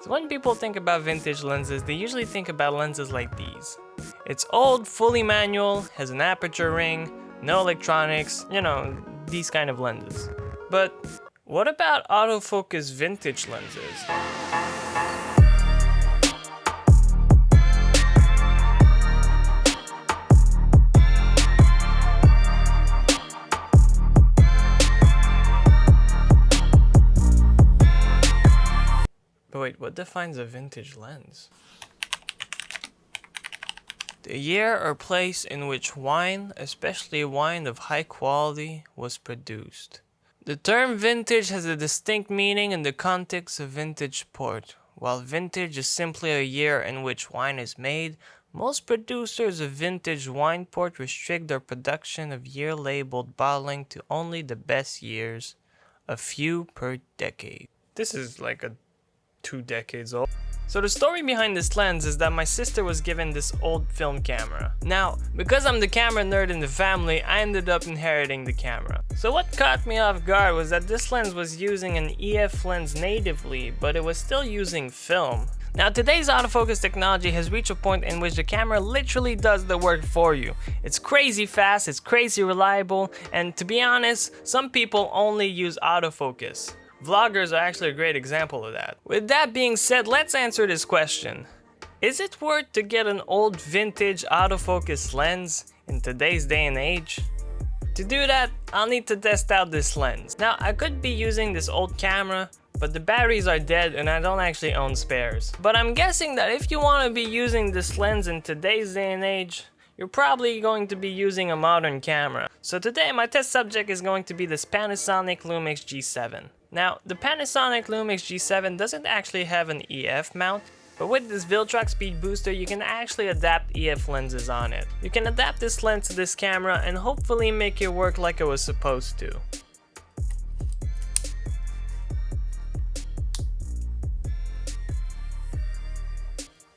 So when people think about vintage lenses, they usually think about lenses like these. It's old, fully manual, has an aperture ring, no electronics, these kind of lenses. But what about autofocus vintage lenses? But wait, what defines a vintage lens? The year or place in which wine, especially wine of high quality, was produced. The term vintage has a distinct meaning in the context of vintage port. While vintage is simply a year in which wine is made, most producers of vintage wine port restrict their production of year-labeled bottling to only the best years, a few per decade. This is like 2 decades old. So the story behind this lens is that my sister was given this old film camera. Now, because I'm the camera nerd in the family, I ended up inheriting the camera. So what caught me off guard was that this lens was using an EF lens natively, but it was still using film. Now today's autofocus technology has reached a point in which the camera literally does the work for you. It's crazy fast, it's crazy reliable, and to be honest, some people only use autofocus. Vloggers are actually a great example of that. With that being said, let's answer this question. Is it worth to get an old vintage autofocus lens in today's day and age? To do that, I'll need to test out this lens. Now, I could be using this old camera, but the batteries are dead and I don't actually own spares. But I'm guessing that if you want to be using this lens in today's day and age, you're probably going to be using a modern camera. So today, my test subject is going to be this Panasonic Lumix G7. Now, the Panasonic Lumix G7 doesn't actually have an EF mount, but with this Viltrox speed booster, you can actually adapt EF lenses on it. You can adapt this lens to this camera and hopefully make it work like it was supposed to.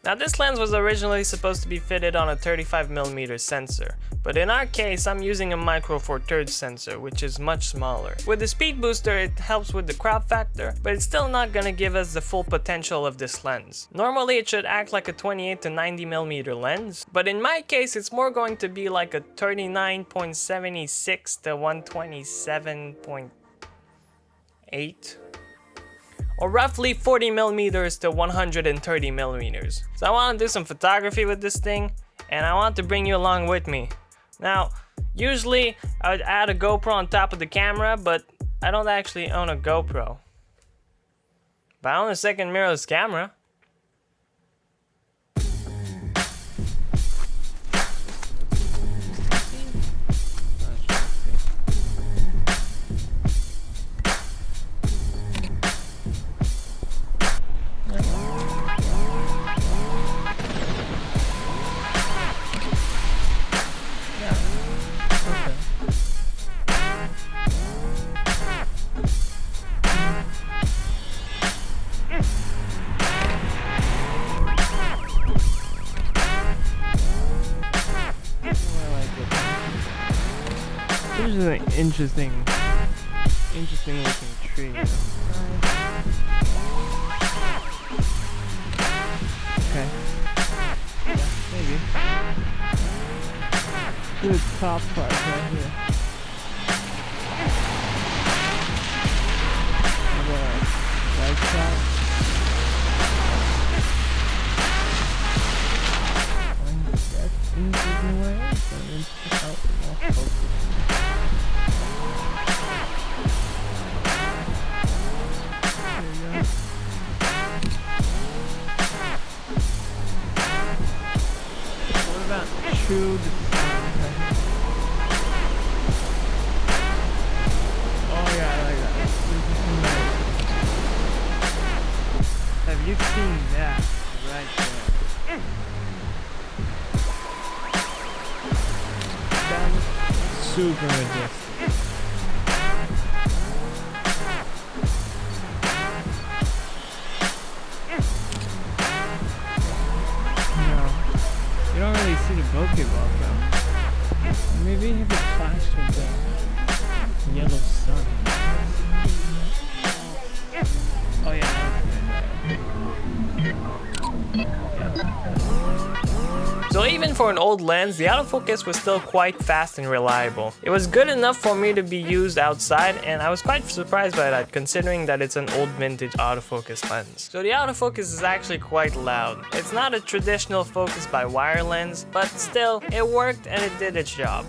Now this lens was originally supposed to be fitted on a 35mm sensor, but in our case I'm using a micro four thirds sensor, which is much smaller. With the speed booster it helps with the crop factor, but it's still not gonna give us the full potential of this lens. Normally it should act like a 28 to 90mm lens, but in my case it's more going to be like a 39.76 to 127.8. or roughly 40mm to 130mm. So I want to do some photography with this thing, and I want to bring you along with me. Now, usually I would add a GoPro on top of the camera, but I don't actually own a GoPro. But I own a second mirrorless camera. This is an interesting looking tree. Okay. Yeah, maybe. Good top part right here. Right side. That's interesting way. True. Oh yeah, I like that. Have you seen that right there? That's super majestic. You don't really see the bokeh ball though. Maybe if it clashed with the yellow sun. Oh yeah, that's good. So even for an old lens, the autofocus was still quite fast and reliable. It was good enough for me to be used outside, and I was quite surprised by that considering that it's an old vintage autofocus lens. So the autofocus is actually quite loud. It's not a traditional focus by wire lens, but still, it worked and it did its job.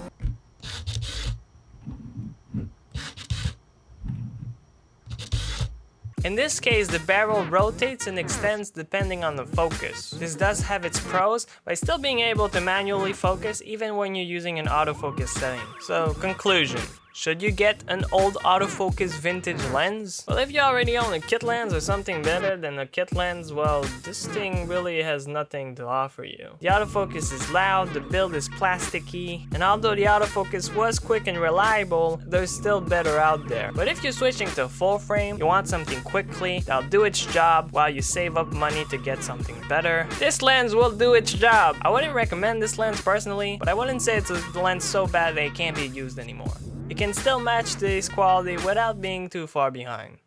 In this case, the barrel rotates and extends depending on the focus. This does have its pros by still being able to manually focus even when you're using an autofocus setting. So, conclusion. Should you get an old autofocus vintage lens? Well, if you already own a kit lens or something better than a kit lens, well, this thing really has nothing to offer you. The autofocus is loud, the build is plasticky, and although the autofocus was quick and reliable, there's still better out there. But if you're switching to full frame, you want something quickly that'll do its job while you save up money to get something better, this lens will do its job. I wouldn't recommend this lens personally, but I wouldn't say it's a lens so bad that it can't be used anymore. It can still match today's quality without being too far behind.